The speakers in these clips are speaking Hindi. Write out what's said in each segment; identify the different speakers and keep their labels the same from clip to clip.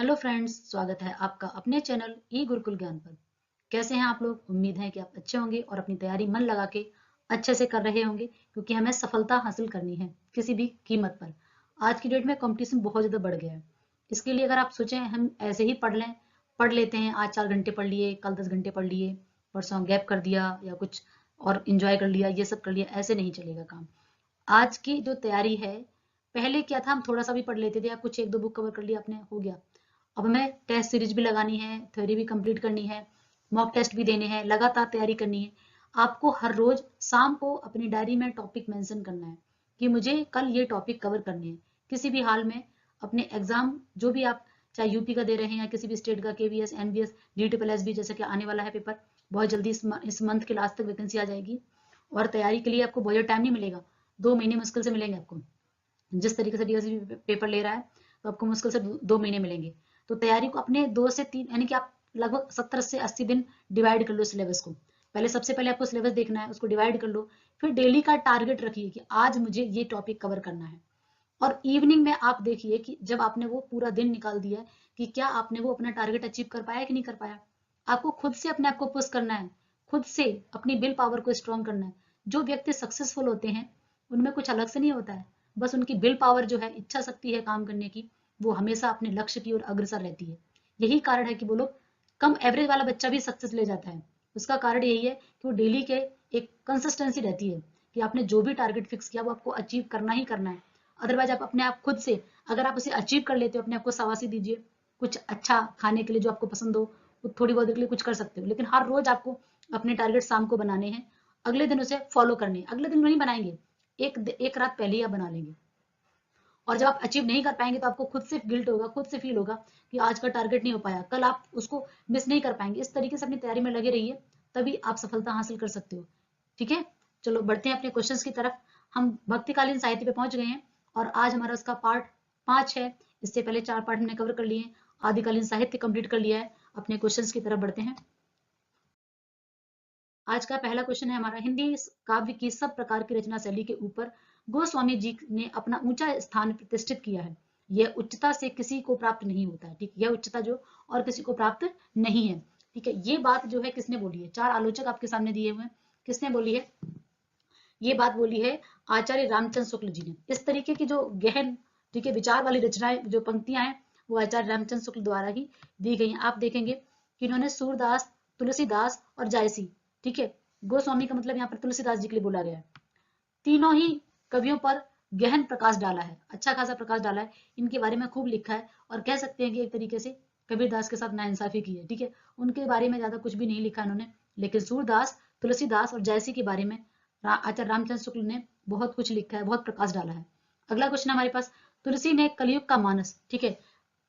Speaker 1: हेलो फ्रेंड्स, स्वागत है आपका अपने चैनल ई गुरुकुल ज्ञान पर। कैसे हैं आप लोग? उम्मीद है कि आप अच्छे होंगे और अपनी तैयारी मन लगा के अच्छे से कर रहे होंगे, क्योंकि हमें सफलता हासिल करनी है किसी भी कीमत पर। आज की डेट में कंपटीशन बहुत ज़्यादा बढ़ गया है। इसके लिए अगर आप सोचें हम ऐसे ही पढ़ लेते हैं, आज 4 घंटे पढ़ लिए, कल 10 घंटे पढ़ लिए, परसों गैप कर दिया या कुछ और इंजॉय कर लिया, ये सब कर लिया, ऐसे नहीं चलेगा काम। आज की जो तैयारी है, पहले क्या था, हम थोड़ा सा भी पढ़ लेते थे या कुछ एक दो बुक कवर कर लिया आपने, हो गया। अब हमें टेस्ट सीरीज भी लगानी है, थ्योरी भी कंप्लीट करनी है, मॉक टेस्ट भी देने हैं, लगातार तैयारी करनी है। आपको हर रोज शाम को अपनी डायरी में टॉपिक मेंशन करना है कि मुझे कल ये टॉपिक कवर करने हैं। किसी भी हाल में अपने एग्जाम जो भी आप चाहे यूपी का दे रहे हैं या किसी भी स्टेट का, केवीएस, एनबीएस, डीटीपीएसबी, जैसे कि आने वाला है पेपर बहुत जल्दी, इस मंथ के लास्ट तक वैकेंसी आ जाएगी। और तैयारी के लिए आपको बहुत ज़्यादा टाइम नहीं मिलेगा, 2 महीने मुश्किल से मिलेंगे आपको। जिस तरीके से डीएसपी पेपर ले रहा है तो आपको मुश्किल से 2 महीने मिलेंगे। तो तैयारी को अपने 2 से 3, यानी कि आप लगभग 70 से 80 दिन डिवाइड कर लो सिलेबस को। सबसे पहले आपको सिलेबस देखना है, उसको डिवाइड कर लो। फिर डेली का टारगेट रखिए कि आज मुझे ये टॉपिक कवर करना है। और इवनिंग में आप देखिए कि जब आपने वो पूरा दिन निकाल दिया है, कि क्या आपने वो अपना टारगेट अचीव कर पाया कि नहीं कर पाया। आपको खुद से अपने आप को पुश करना है, खुद से अपनी विल पावर को स्ट्रॉन्ग करना है। जो व्यक्ति सक्सेसफुल होते हैं उनमें कुछ अलग से नहीं होता है, बस उनकी विल पावर जो है, इच्छा शक्ति है काम करने की, वो हमेशा अपने लक्ष्य की ओर अग्रसर रहती है। यही कारण है कि वो लोग, कम एवरेज वाला बच्चा भी सक्सेस ले जाता है। उसका कारण यही है कि वो डेली के एक कंसिस्टेंसी रहती है कि आपने जो भी टारगेट फिक्स किया वो आपको अचीव करना ही करना है। अदरवाइज आप अपने आप खुद से, अगर आप उसे अचीव कर लेते हो, अपने आप को शाबाशी दीजिए। कुछ अच्छा खाने के लिए जो आपको पसंद हो, वो थोड़ी बहुत देर के लिए कुछ कर सकते हो, लेकिन हर रोज आपको अपने टारगेट शाम को बनाने हैं। अगले दिन उसे फॉलो करने हैं। अगले दिन नहीं बनाएंगे, एक रात पहले ही आप बना लेंगे। और जब आप अचीव नहीं कर पाएंगे तो आपको खुद से गिल्ट होगा, खुद से फील होगा कि आज का टारगेट नहीं हो पाया, कल आप उसको मिस नहीं कर पाएंगे। इस तरीके से अपनी तैयारी में लगे रहिए, तभी आप सफलता हासिल कर सकते हो। ठीक है, चलो बढ़ते हैं अपने क्वेश्चंस की तरफ। हम भक्तिकालीन साहित्य पे पहुंच गए हैं और आज हमारा उसका पार्ट 5 है। इससे पहले 4 पार्ट हमने कवर कर लिए हैं। आदिकालीन साहित्य कंप्लीट कर लिया है। अपने क्वेश्चंस की तरफ बढ़ते हैं। आज का पहला क्वेश्चन है हमारा, हिंदी काव्य की सब प्रकार की रचना शैली के ऊपर गोस्वामी जी ने अपना ऊंचा स्थान प्रतिष्ठित किया है। यह उच्चता से किसी को प्राप्त नहीं होता है। ठीक, यह उच्चता जो और किसी को प्राप्त नहीं है। ठीक है, ये बात जो है किसने बोली है? 4 आलोचक आपके सामने दिए हुए हैं। किसने बोली है ये बात? बोली है आचार्य रामचंद्र शुक्ल जी ने। इस तरीके की जो गहन, ठीक है, विचार वाली रचनाएं, जो पंक्तियां हैं, वो आचार्य रामचंद्र शुक्ल द्वारा ही दी गई हैं। आप देखेंगे कि इन्होंने सूरदास, तुलसीदास और जायसी, ठीक है, गोस्वामी का मतलब यहाँ पर तुलसीदास जी के लिए बोला गया है, तीनों ही कवियों पर गहन प्रकाश डाला है, अच्छा खासा प्रकाश डाला है। इनके बारे में खूब लिखा है और कह सकते हैं कि एक तरीके से कबीरदास के साथ नाइंसाफी की है। ठीक है, उनके बारे में ज्यादा कुछ भी नहीं लिखा इन्होंने, लेकिन सूरदास, तुलसीदास और जयसी के बारे में आचार्य रामचंद्र शुक्ल ने बहुत कुछ लिखा है, बहुत प्रकाश डाला है। अगला क्वेश्चन हमारे पास, तुलसी ने कलयुग का मानस, ठीक है,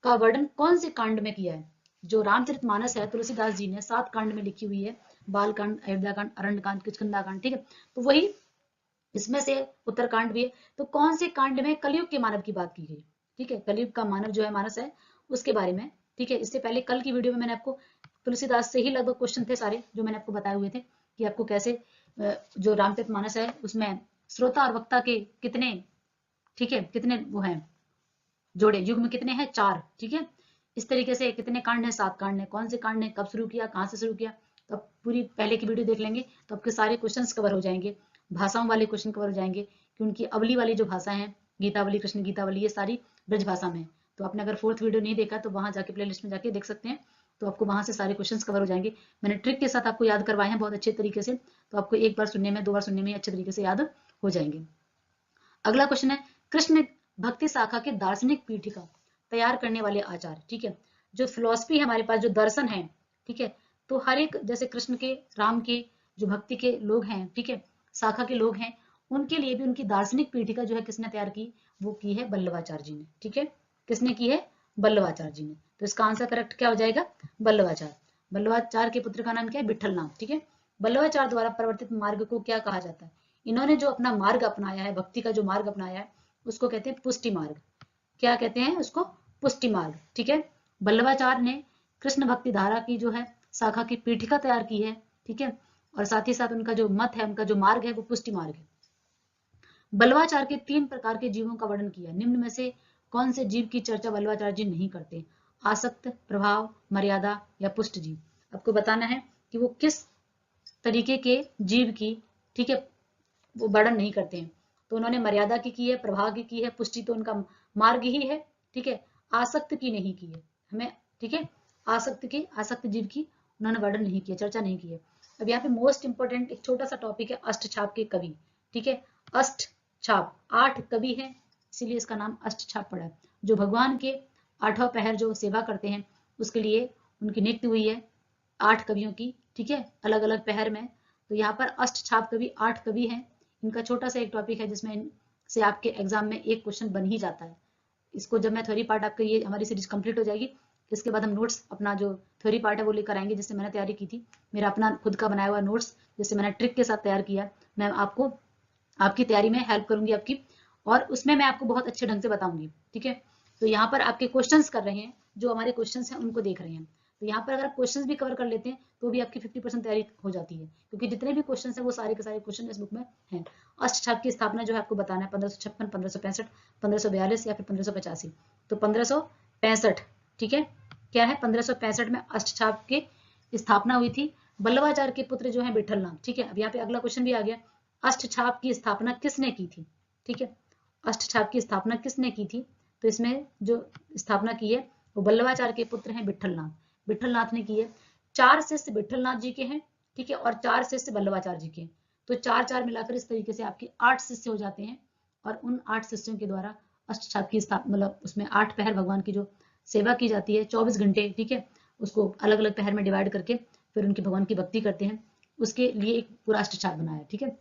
Speaker 1: का वर्णन कौन से कांड में किया है? जो रामचरित मानस है, तुलसीदास जी ने 7 कांड में लिखी हुई है। बालकांड, अयोध्याकांड, अरण्यकांड, किष्किंधाकांड, ठीक है। तो वही इसमें से उत्तरकांड भी है। तो कौन से कांड में कलयुग के मानव की बात की गई? ठीक है, कलयुग का मानव जो है, मानस है, उसके बारे में। ठीक है, इससे पहले कल की वीडियो में मैंने आपको तुलसीदास से ही लगभग क्वेश्चन थे सारे जो मैंने आपको बताए हुए थे कि आपको कैसे जो रामचरित मानस है उसमें श्रोता और वक्ता के कितने, ठीक है, कितने वो हैं जोड़े, युग में कितने हैं? 4। ठीक है, इस तरीके से कितने कांड हैं? 7 कांड है। कौन से कांड ने कब शुरू किया, कहाँ से शुरू किया, तो आप पूरी पहले की वीडियो देख लेंगे तो आपके सारे क्वेश्चंस कवर हो जाएंगे। भाषाओं वाले क्वेश्चन कवर हो जाएंगे कि उनकी अवली वाली जो भाषा है, गीतावली, कृष्ण गीतावली, ये सारी ब्रज भाषा में है। तो आपने अगर 4th वीडियो नहीं देखा तो वहां जाके प्ले लिस्ट में जाके देख सकते हैं, तो आपको वहां से सारे क्वेश्चन कवर हो जाएंगे। मैंने ट्रिक के साथ आपको याद करवाए हैं बहुत अच्छे तरीके से, तो आपको एक बार सुनने में, 2 बार सुनने में अच्छे तरीके से याद हो जाएंगे। अगला क्वेश्चन है, कृष्ण भक्ति शाखा के दार्शनिक पीठिका तैयार करने वाले आचार्य। ठीक है, जो फिलोसफी है हमारे पास, जो दर्शन है, ठीक है, तो हर एक, जैसे कृष्ण के, राम के, जो भक्ति के लोग हैं, ठीक है, शाखा के लोग हैं, उनके लिए भी उनकी दार्शनिक पीठिका जो है किसने तैयार की? वो की है वल्लभाचार्य जी ने। ठीक है, किसने की है? वल्लभाचार्य जी ने। तो इसका आंसर करेक्ट क्या हो जाएगा? वल्लभाचार्य। वल्लभाचार्य के पुत्र का नाम क्या है? विठल नाम। ठीक है, वल्लभाचार्य द्वारा प्रवर्तित मार्ग को क्या कहा जाता है? इन्होंने जो अपना मार्ग अपनाया है, भक्ति का जो मार्ग अपनाया है, उसको कहते हैं पुष्टि मार्ग। क्या कहते हैं उसको? पुष्टि मार्ग। ठीक है, वल्लभाचार्य ने कृष्ण भक्ति धारा की जो है शाखा की पीठिका तैयार की है। ठीक है, और साथ ही साथ उनका जो मत है, उनका जो मार्ग है, वो पुष्टि मार्ग है। वल्लभाचार्य के 3 प्रकार के जीवों का वर्णन किया। निम्न में से कौन से जीव की चर्चा वल्लभाचार्य जी नहीं करते? आसक्त, प्रभाव, मर्यादा या पुष्ट जीव। आपको बताना है कि वो किस तरीके के जीव की, ठीक है, वो वर्णन नहीं करते हैं। तो उन्होंने मर्यादा की है, प्रभाव की है, पुष्टि तो उनका मार्ग ही है, ठीक है। आसक्त की नहीं की है हमें, ठीक है, आसक्त जीव की उन्होंने वर्णन नहीं किया, चर्चा नहीं की है। अब यहाँ पे मोस्ट इंपोर्टेंट एक छोटा सा टॉपिक है अष्टछाप के कवि, ठीक है। अष्टछाप 8 कवि हैं, इसीलिए इसका नाम अष्टछाप पड़ा है। जो भगवान के 8वां पहर जो सेवा करते हैं उसके लिए उनकी नियुक्ति हुई है 8 कवियों की, ठीक है, अलग अलग पहर में। तो यहाँ पर अष्टछाप कवि 8 कवि हैं। इनका छोटा सा एक टॉपिक है जिसमें से आपके एग्जाम में एक क्वेश्चन बन ही जाता है। इसको जब मैं थ्योरी पार्ट, आपका ये हमारी सीरीज कंप्लीट हो जाएगी, इसके बाद हम नोट्स अपना जो थ्योरी पार्ट है वो लेकर आएंगे, जिससे मैंने तैयारी की थी, मेरा अपना खुद का बनाया हुआ नोट्स, जिससे मैंने ट्रिक के साथ तैयार किया। मैं आपको आपकी तैयारी में हेल्प करूंगी आपकी, और उसमें मैं आपको बहुत अच्छे ढंग से बताऊंगी, ठीक है। तो यहाँ पर आपके क्वेश्चंस कर रहे हैं, जो हमारे क्वेश्चंस हैं उनको देख रहे हैं। तो यहाँ पर अगर आप क्वेश्चंस भी कवर कर लेते हैं तो भी आपकी 50% तैयारी हो जाती है, क्योंकि जितने भी क्वेश्चंस हैं वो सारे के सारे क्वेश्चन इस बुक में हैं। अष्टछाप की स्थापना जो है आपको बताना है 1556, 1565, 1542 या फिर 1585। तो 1565, ठीक है, क्या है, 1565 में अष्टछाप की स्थापना हुई थी। बल्लभाचार्य के पुत्र जो है विठलनाथ, ठीक है। अब यहाँ पे अगला क्वेश्चन भी आ गया, अष्टछाप की स्थापना किसने की थी, ठीक है, अष्टछाप की स्थापना किसने की थी। तो इसमें जो स्थापना की है वो बल्लभाचार्य के पुत्र हैं विठलनाथ ने की है। 4 शिष्य विठलनाथ जी के हैं, ठीक है, और 4 शिष्य बल्लभाचार्य जी के हैं। तो 4 मिलाकर इस तरीके से आपके 8 शिष्य हो जाते हैं, और उन 8 शिष्यों के द्वारा अष्टछाप की स्थापना, मतलब उसमें 8 पहर भगवान की जो सेवा की जाती है 24 घंटे, ठीक है, उसको अलग अलग पहर में डिवाइड करके फिर उनकी भगवान की भक्ति करते हैं, उसके लिए एक पूरा अष्टछाप बनाया है, ठीक है,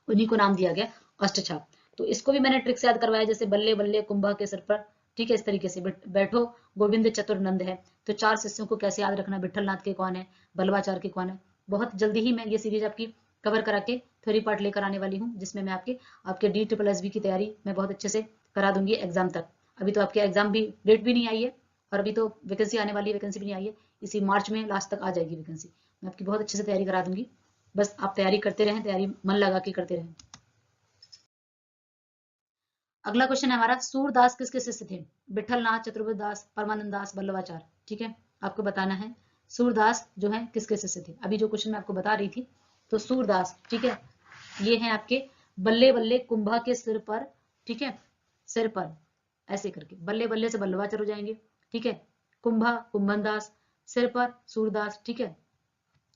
Speaker 1: उन्हीं को नाम दिया गया अष्टछाप। तो इसको भी मैंने ट्रिक से याद करवाया, जैसे बल्ले बल्ले कुंभा के सिर पर, ठीक है, इस तरीके से बैठो गोविंद चतुर्नंद है। तो 4 शिष्यों को कैसे याद रखना, विठलनाथ के कौन है, बल्लभाचार्य के कौन है। बहुत जल्दी ही मैं ये सीरीज आपकी कवर करा के थ्योरी पार्ट लेकर आने वाली हूँ, जिसमें मैं आपके DSSB की तैयारी मैं बहुत अच्छे से करा दूंगी एग्जाम तक। अभी तो आपके एग्जाम भी डेट भी नहीं आई है, और अभी तो वैकेंसी आने वाली है, वैकेंसी भी नहीं आई है, इसी मार्च में लास्ट तक आ जाएगी वैकेंसी। मैं आपकी बहुत अच्छे से तैयारी करा दूंगी, बस आप तैयारी करते रहें, तैयारी मन लगा के करते रहें। अगला क्वेश्चन है हमारा, सूरदास किसके शिष्य थे, विठलनाथ, चतुर्बुद्धदास, परमानंद दास, बल्लभाचार्य, ठीक है। आपको बताना है सूरदास जो है किसके शिष्य थे। अभी जो क्वेश्चन मैं आपको बता रही थी, तो सूरदास, ठीक है, ये है आपके बल्ले बल्ले कुंभा के सिर पर, ठीक है, सिर पर ऐसे करके बल्ले बल्ले से बल्लभाचार्य हो जाएंगे, ठीक है, कुंभा कुंभन दास, सिर पर सूरदास, ठीक है,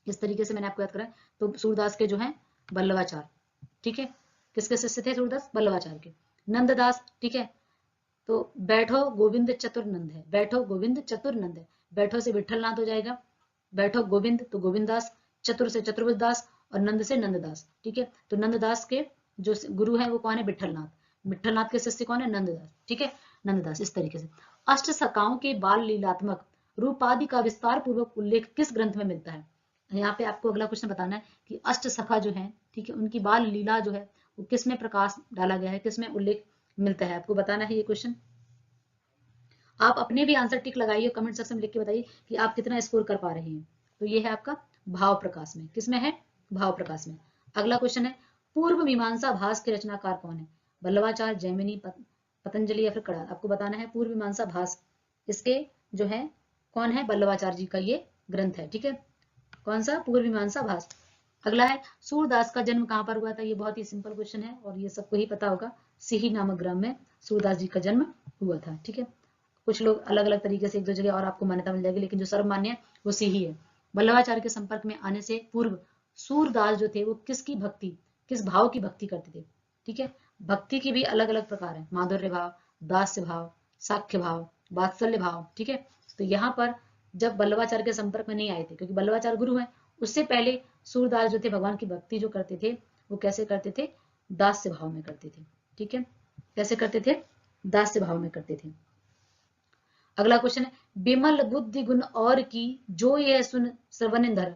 Speaker 1: इस तरीके से मैंने आपको याद करा। तो सूरदास के जो है बल्लभाचार्य, ठीक है, किसके शिष्य थे सूरदास, बल्लभाचार्य के। नंददास, ठीक है, तो बैठो गोविंद चतुर्नंद है, बैठो गोविंद चतुर्नंद है, बैठो से विठलनाथ हो जाएगा, बैठो गोविंद तो गोविंददास, चतुर से चतुर्बुद्धदास, और नंद से नंददास, ठीक है। तो नंददास के जो गुरु है वो कौन है, विठलनाथ, विठलनाथ के शिष्य कौन है, नंददास, ठीक है, नंददास। इस तरीके से अष्ट सखाओं के बाल लीलात्मक रूपादि का विस्तार पूर्वक उल्लेख किस ग्रंथ में मिलता है। यहाँ पे आपको अगला क्वेश्चन बताना है कि अष्ट सखा जो है, ठीक है, उनकी बाल लीला जो है वो किसमें प्रकाश डाला गया है, किसमें उल्लेख मिलता है, आपको बताना है ये क्वेश्चन। आप अपने भी आंसर टिक लगाइए, कमेंट सेक्शन में लिख के बताइए कि आप कितना स्कोर कर पा रहे हैं। तो ये है आपका भाव प्रकाश में, किसमें है, भाव प्रकाश में। अगला क्वेश्चन है, पूर्व मीमांसा भास के रचनाकार कौन है, बल्लभाचार्य, जैमिनी, पतंजलि या फिर कणाद। आपको बताना है पूर्व मीमांसा भास, इसके जो है कौन है, बल्लभाचार्य जी का ये ग्रंथ है, ठीक है, कौन सा, पूर्व मीमांसा भास। अगला है, सूरदास का जन्म कहाँ पर हुआ था, ये बहुत ही सिंपल क्वेश्चन है और ये सबको ही पता होगा, सिही नामक ग्राम में सूरदास जी का जन्म हुआ था, ठीक है। कुछ लोग अलग अलग तरीके से एक दो जगह और आपको मान्यता मिल जाएगी, लेकिन जो सर्वमान्य है वो सिही है। बल्लभाचार्य के संपर्क में आने से पूर्व सूरदास जो थे वो किसकी भक्ति, किस भाव की भक्ति करते थे, ठीक है। भक्ति की भी अलग अलग प्रकार है, माधुर्य भाव, दास्य भाव, साख्य भाव, वात्सल्य भाव, ठीक है। तो यहाँ पर जब बल्लभाचार्य के संपर्क में नहीं आए थे, क्योंकि बल्लभाचार्य गुरु है, उससे पहले सूरदास जो थे भगवान की भक्ति जो करते थे वो कैसे करते थे, दास्य भाव में करते थे, ठीक है, कैसे करते थे, दास्य भाव में करते थे। अगला क्वेश्चन है, बिमल बुद्धि गुण और की जो यह सुन श्रवण धर,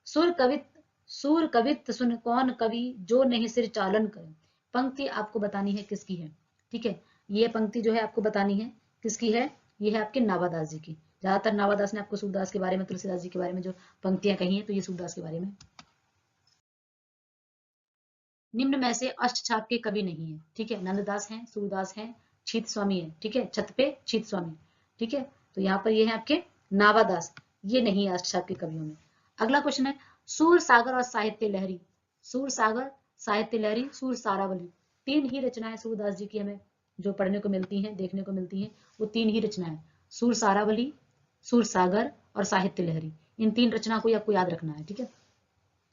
Speaker 1: सुर कवित सुन कौन कवि जो नहीं सिर चालन करे। पंक्ति आपको बतानी है किसकी है, ठीक है, ये पंक्ति जो है आपको बतानी है किसकी है, ये है आपके नावादास जी की। ज्यादातर नावादास ने आपको सूरदास के बारे में, तुलसीदास जी के बारे में जो पंक्तियां कही हैं, तो ये सूरदास के बारे में। निम्न में से अष्टछाप के कवि नहीं है, ठीक है, नंददास हैं, सूरदास हैं, छीत स्वामी है, ठीक है, छत पे छीत स्वामी, ठीक है, तो यहाँ पर ये है आपके नावादास, ये नहीं है अष्टछाप के कवियों में। अगला क्वेश्चन है सूर सागर और साहित्य लहरी। सूर सागर, साहित्य लहरी, सूर सारावली, तीन ही रचनाएं सूरदास जी की हमें जो पढ़ने को मिलती हैं, देखने को मिलती हैं, वो तीन ही रचनाएं, सूर सारावली, सूर सागर और साहित्य लहरी। इन तीन रचना को आपको याद रखना है, ठीक है।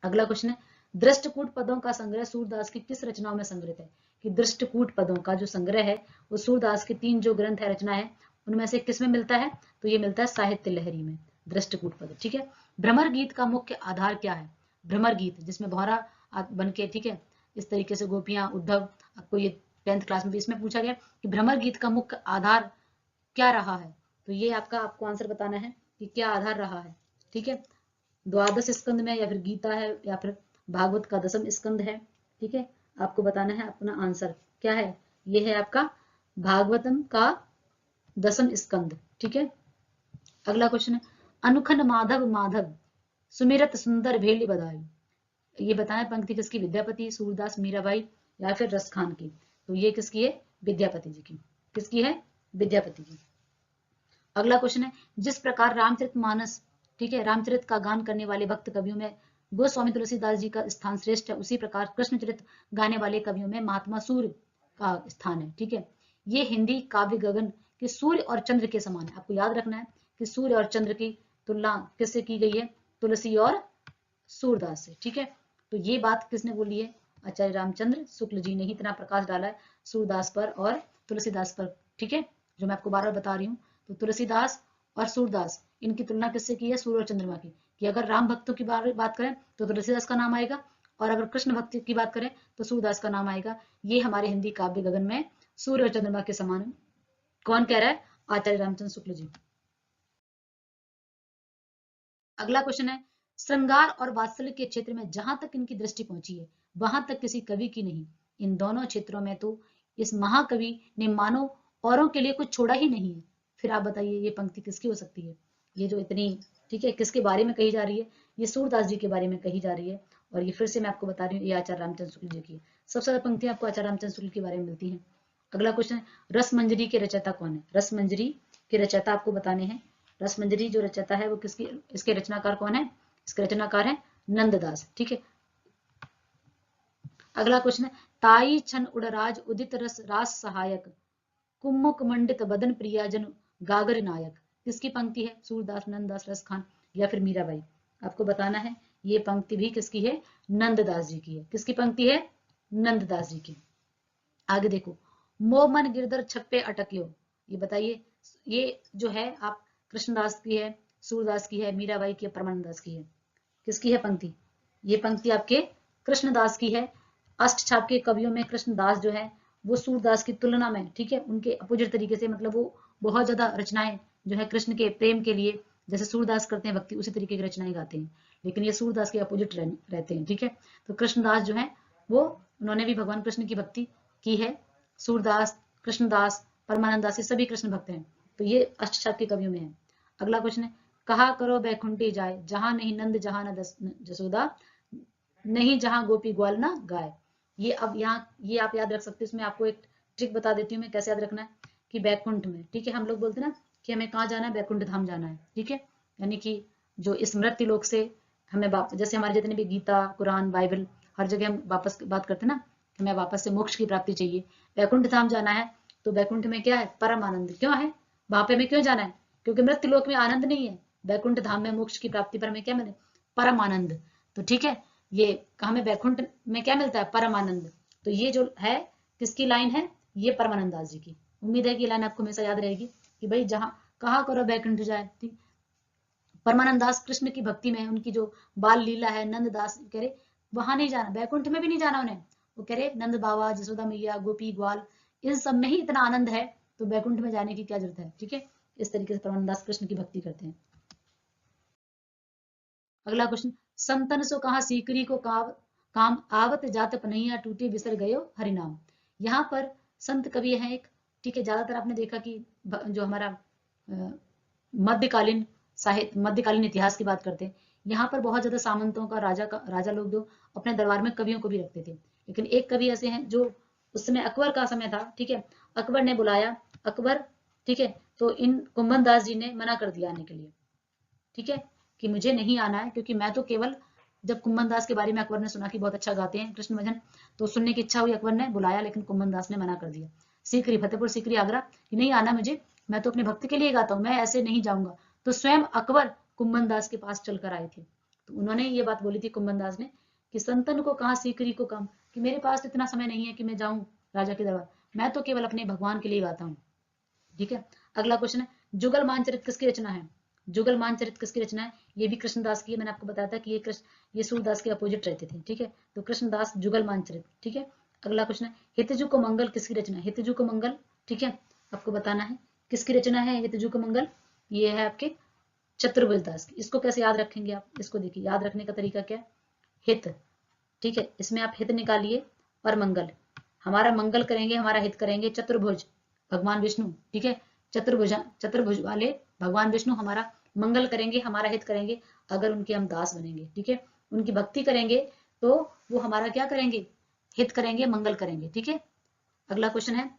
Speaker 1: अगला क्वेश्चन है दृष्टकूट पदों का संग्रह सूरदास की किस रचनाओं में संग्रहित है। कि दृष्टकूट पदों का जो संग्रह है वो सूरदास के तीन जो ग्रंथ है, रचना है, उनमें से किस में मिलता है, तो ये मिलता है साहित्य लहरी में, दृष्टकूट पद, ठीक है। भ्रमर गीत का मुख्य आधार क्या है। भ्रमर गीत जिसमें भौरा बन के, ठीक है, इस तरीके से गोपियां, उद्धव, आपको ये 10th क्लास में भी इसमें पूछा गया कि भ्रमर गीत का मुख्य आधार क्या रहा है। तो ये आपको आंसर बताना है कि क्या आधार रहा है, ठीक है। द्वादश स्कंद में, या फिर गीता है, या फिर भागवत का 10वां स्कंद है, ठीक है। आपको बताना है अपना आंसर क्या है। ये है आपका भागवतम का 10वां स्कंद, ठीक है। अगला क्वेश्चन है अनुखन माधव माधव सुमिरत सुंदर भेली बधाई। ये बताना पंक्ति किसकी, विद्यापति, सूरदास, मीराबाई या फिर रसखान की। तो ये किसकी है, विद्यापति जी की। किसकी है, विद्यापति की। अगला क्वेश्चन है जिस प्रकार रामचरितमानस, ठीक है, रामचरित का गान करने वाले भक्त कवियों में गोस्वामी तुलसीदास जी का स्थान श्रेष्ठ है, उसी प्रकार कृष्णचरित गाने वाले कवियों में महात्मा सूर्य का स्थान है, ठीक है। ये हिंदी काव्य गगन के सूर्य और चंद्र के समान है। आपको याद रखना है कि सूर्य और चंद्र की तुलना किससे की गई है, तुलसी और सूरदास से, ठीक है। तो ये बात किसने बोली है, आचार्य रामचंद्र शुक्ल जी ने ही इतना प्रकाश डाला है सूरदास पर और तुलसीदास पर, ठीक है, जो मैं आपको बार बार बता रही हूँ। तो तुलसीदास और सूरदास, इनकी तुलना किससे की है, सूर्य और चंद्रमा की। कि अगर राम भक्तों की बात करें तो तुलसीदास का नाम आएगा, और अगर कृष्ण भक्ति की बात करें तो सूरदास का नाम आएगा। ये हमारे हिंदी काव्य गगन में सूर्य और चंद्रमा के समान है। कौन कह रहा है, आचार्य रामचंद्र शुक्ल जी। अगला क्वेश्चन है श्रृंगार और वात्सल्य के क्षेत्र में जहां तक इनकी दृष्टि पहुंची है वहां तक किसी कवि की नहीं। इन दोनों क्षेत्रों में तो इस महाकवि ने मानो औरों के लिए कुछ छोड़ा ही नहीं है। फिर आप बताइए ये पंक्ति किसकी हो सकती है, ये जो इतनी, ठीक है, किसके बारे में कही जा रही है, ये सूरदास जी के बारे में कही जा रही है। और ये फिर से मैं आपको बता रही हूँ, ये आचार्य रामचंद्र शुक्ल जी की है। सबसे ज्यादा पंक्तियां आपको आचार्य रामचंद्र शुक्ल के बारे में मिलती है। अगला क्वेश्चन है रसमंजरी के रचयिता कौन है। रसमंजरी के रचयिता आपको बताने हैं। रसमंजरी जो रचयिता है वो किसकी, इसके रचनाकार कौन है, इसके रचनाकार है नंददास, ठीक है। अगला क्वेश्चन है ताई छन उड़राज उदित रस रास सहायक कुमुक मंडित बदन प्रिया जन गागर नायक। किसकी पंक्ति है, सूरदास, नंददास, रसखान या फिर मीराबाई। आपको बताना है ये पंक्ति भी किसकी है, नंददास जी की है। किसकी पंक्ति है, नंददास जी की। आगे देखो मो मन गिरधर छप्पे अटकियो, ये बताइए ये जो है आप कृष्णदास की है, सूरदास की है, मीराबाई की है, परमानंद दास की है। किसकी है पंक्ति, ये पंक्ति आपके कृष्णदास की है। अष्टछाप के कवियों में कृष्णदास जो है वो सूरदास की तुलना में, ठीक है, उनके अपोजिट तरीके से, मतलब वो बहुत ज्यादा रचनाएं जो है कृष्ण के प्रेम के लिए, जैसे सूरदास करते हैं भक्ति, उसी तरीके की रचनाएं गाते हैं, लेकिन ये सूरदास के अपोजिट रहते हैं, ठीक है। तो कृष्णदास जो है वो, उन्होंने भी भगवान कृष्ण की भक्ति की है। सूरदास, कृष्णदास, परमानंद दास, ये सभी कृष्ण भक्त हैं। तो ये अष्टछाप के कवियों में है। अगला क्वेश्चन है कहा करो बैकुंठी जाए जहां नहीं नंद जहां न जसोदा नहीं जहां गोपी ग्वाल ना गाय। ये अब यहाँ ये आप याद रख सकते हो। इसमें आपको एक ट्रिक बता देती हूँ मैं कैसे याद रखना है। कि बैकुंठ में, ठीक है, हम लोग बोलते हैं ना कि हमें कहाँ जाना है, बैकुंठ धाम जाना है, ठीक है, यानी कि जो इस मृत्यु लोक से हमें जैसे हमारे जितने भी गीता, कुरान, बाइबल, हर जगह हम वापस बात करते हैं ना कि हमें वापस से मोक्ष की प्राप्ति चाहिए, बैकुंठ धाम जाना है। तो बैकुंठ में क्या है, परम आनंद। क्यों है वहां पे, हमें क्यों जाना है, क्योंकि मृत्यु लोक में आनंद नहीं है। बैकुंठ धाम में मोक्ष की प्राप्ति पर हमें क्या मिले, परम आनंद। तो ठीक है, ये हमें बैकुंठ में क्या मिलता है, परम आनंद। तो ये जो है किसकी लाइन है, ये परमानंद दास जी की। उम्मीद है कि ये लाइन आपको हमेशा याद रहेगी कि भाई जहां कहा करो बैकुंठ जाए। ठीक, परमानंद दास कृष्ण की भक्ति में, उनकी जो बाल लीला है, नंद दास कह रहे वहां नहीं जाना, बैकुंठ में भी नहीं जाना उन्हें। वो कह रहे नंद बाबा, जसोदा मैया, गोपी ग्वाल, इन सब में ही इतना आनंद है, तो बैकुंठ में जाने की क्या जरूरत है। ठीक है, इस तरीके से परमानंद दास कृष्ण की भक्ति करते हैं। अगला क्वेश्चन, संतन सो कहा सीकरी को काम आवत जात पनैया टूटे बिसर गयो हरिनाम। यहाँ पर संत कवि है एक, ठीक है, ज्यादातर आपने देखा कि जो हमारा मध्यकालीन साहित्य, मध्यकालीन इतिहास की बात करते हैं, यहाँ पर बहुत ज्यादा सामंतों का राजा लोग जो अपने दरबार में कवियों को भी रखते थे। लेकिन एक कवि ऐसे हैं जो उस समय अकबर का समय था, ठीक है, अकबर ने बुलाया, अकबर, ठीक है, तो इन कुंभन दास जी ने मना कर दिया आने के लिए, ठीक है, कि मुझे नहीं आना है, क्योंकि मैं तो केवल, जब कुंभन दास के बारे में अकबर ने सुना कि बहुत अच्छा गाते हैं कृष्ण भजन, तो सुनने की इच्छा हुई, अकबर ने बुलाया, लेकिन कुंभन दास ने मना कर दिया। सीकरी, फतेहपुर सीकरी आगरा, कि नहीं आना मुझे, मैं तो अपने भक्त के लिए गाता हूँ, मैं ऐसे नहीं जाऊंगा। तो स्वयं अकबर कुंभन दास के पास चलकर आए थे, तो उन्होंने ये बात बोली थी कुंभन दास ने कि संतन को कहाँ सीकरी को कम, कि मेरे पास तो इतना समय नहीं है कि मैं जाऊं राजा के दरबार, मैं तो केवल अपने भगवान के लिए गाता हूँ, ठीक है। अगला क्वेश्चन है, जुगल मानचरित किसकी रचना है? जुगल मानचरित किसकी रचना है? ये भी कृष्णदास की है, मैंने आपको बताया था कि ये सूरदास के अपोजिट रहते थे, ठीक है। तो कृष्णदास जुगल मानचरित, ठीक है। अगला क्वेश्चन है, हितजु को मंगल किसकी रचना है? हितजु को मंगल, ठीक है, आपको बताना है किसकी रचना है हितजु को मंगल। ये है आपके चतुर्भुज दास की। इसको कैसे याद रखेंगे आप? इसको देखिए, याद रखने का तरीका क्या है, हित, ठीक है, इसमें आप हित निकालिए और मंगल, हमारा मंगल करेंगे, हमारा हित करेंगे चतुर्भुज भगवान विष्णु, ठीक है, चतुर्भुज वाले भगवान विष्णु हमारा मंगल करेंगे, हमारा हित करेंगे, अगर उनके हम दास बनेंगे, ठीक है, उनकी भक्ति करेंगे तो वो हमारा क्या करेंगे, हित करेंगे, मंगल करेंगे, ठीक है। अगला क्वेश्चन है,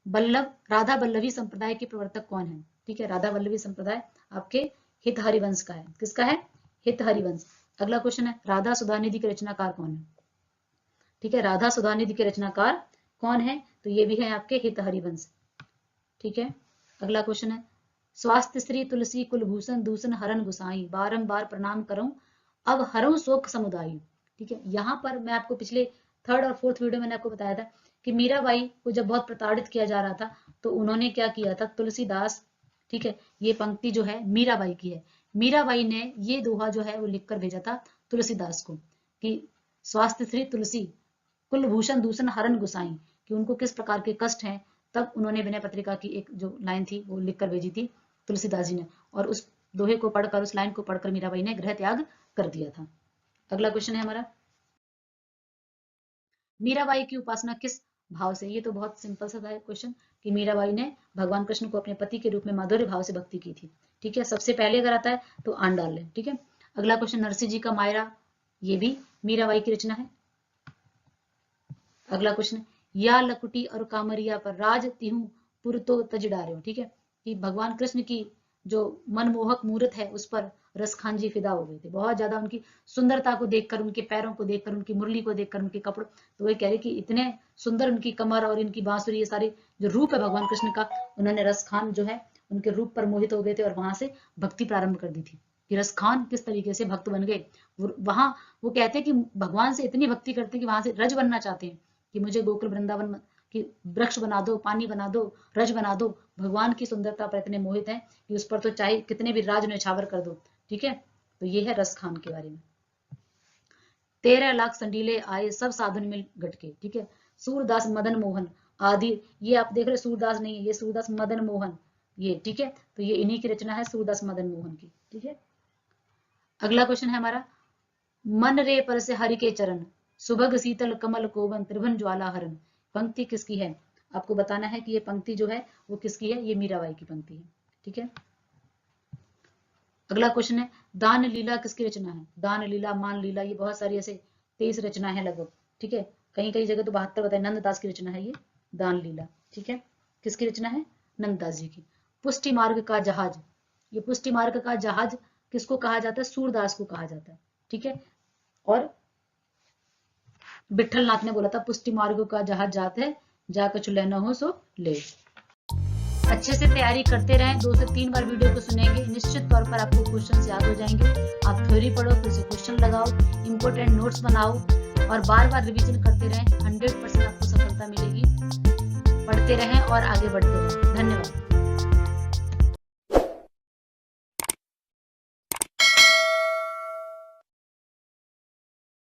Speaker 1: राधा वल्लभी संप्रदाय के प्रवर्तक कौन है? ठीक है, राधा वल्लभी संप्रदाय आपके हित हरिवंश का है। किसका है? हित हरिवंश। अगला क्वेश्चन है, राधा सुधानिधि के रचनाकार कौन है? ठीक है, राधा सुधानिधि के रचनाकार कौन है? तो ये भी है आपके हित हरिवंश, ठीक है। अगला क्वेश्चन है, स्वास्थ्य श्री तुलसी कुलभूषण दूषण हरण गुसाई, बारंबार प्रणाम करूं अब हरऊं शोक समुदाय, ठीक है। यहाँ पर मैं आपको पिछले 3rd और 4th वीडियो मैंने आपको बताया था कि मीराबाई को जब बहुत प्रताड़ित किया जा रहा था तो उन्होंने क्या किया था, तुलसीदास, ठीक है, ये पंक्ति जो है मीराबाई की है, मीराबाई ने ये दोहा जो है वो लिखकर भेजा था तुलसीदास को कि स्वास्थ्य श्री तुलसी कुलभूषण दूषण हरण गुसाई, कि उनको किस प्रकार के कष्ट हैं, तब उन्होंने विनय पत्रिका की एक जो लाइन थी वो लिखकर भेजी थी तुलसीदास जी ने, और उस दोहे को पढ़कर, उस लाइन को पढ़कर मीराबाई ने गृह त्याग कर दिया था। अगला क्वेश्चन है हमारा, मीराबाई की उपासना किस भाव से? ये तो बहुत सिंपल सा था क्वेश्चन कि मीराबाई ने भगवान कृष्ण को अपने पति के रूप में माधुर्य भाव से भक्ति की थी, ठीक है। सबसे पहले अगर आता है तो आन डाल लें, ठीक है। अगला क्वेश्चन, नरसिंह जी का मायरा, ये भी मीराबाई की रचना है। अगला क्वेश्चन, या लकुटी और कामरिया पर राज तिहु पुर तो तज डार्यो, ठीक है, कि भगवान कृष्ण की जो मनमोहक मूर्त है उस पर रसखान जी फिदा हो गए थे, बहुत ज्यादा उनकी सुंदरता को देखकर, उनके पैरों को देखकर, उनकी मुरली को देखकर, उनके कपड़ों, तो वे कह रहे कि इतने सुंदर उनकी कमर और इनकी बांसुरी, ये सारे जो रूप है भगवान कृष्ण का, उन्होंने रसखान जो है उनके रूप पर मोहित हो गए थे और वहां से भक्ति प्रारंभ कर दी थी। कि रसखान किस तरीके से भक्त बन गए, वहां वो कहते हैं कि भगवान से इतनी भक्ति करते हैं कि वहां से रज बनना चाहते हैं कि मुझे गोकुल वृंदावन की वृक्ष बना दो, पानी बना दो, रज बना दो। भगवान की सुंदरता पर इतने मोहित हैं कि उस पर तो चाहे कितने भी राज न्यौछावर कर दो, ठीक है। तो ये है रसखान के बारे में। 13 लाख संडीले आए सब साधन में गटके, ठीक है। सूरदास मदन मोहन आदि, ये आप देख रहे सूरदास नहीं है, ये सूरदास मदन मोहन, ये, ठीक है। तो ये इन्हीं की रचना है, सूरदास मदन मोहन की, ठीक है। अगला क्वेश्चन है हमारा, मन रे पर से हरि के चरण सुभग शीतल कमल कोवन त्रिभुवन ज्वाला हरण, पंक्ति किसकी है? आपको बताना है कि ये पंक्ति जो है वो किसकी है, ये मीराबाई की पंक्ति है, ठीक है। अगला क्वेश्चन है, दान लीला किसकी रचना है? दान लीला, मान लीला, ये बहुत सारी ऐसे 23 रचना है लगभग, ठीक है। कहीं कहीं जगह तो 72 बताए, नंददास की रचना है ये दान लीला, ठीक है। किसकी रचना है? नंददास जी की। पुष्टि मार्ग का जहाज, ये पुष्टि मार्ग का जहाज किसको कहा जाता है? सूरदास को कहा जाता है, ठीक है। और विठल नाथ ने बोला था, पुष्टि मार्ग का जहाज जात है, जा कछु लेना हो सो ले। अच्छे से तैयारी करते रहें, 2 से 3 बार वीडियो को सुनेंगे, निश्चित तौर पर आपको क्वेश्चन याद हो जाएंगे। आप थ्योरी पढ़ो, फिर से क्वेश्चन लगाओ, इंपोर्टेंट नोट्स बनाओ और बार बार रिवीजन करते रहें, 100% आपको सफलता मिलेगी। पढ़ते रहें और आगे बढ़ते रहें। धन्यवाद।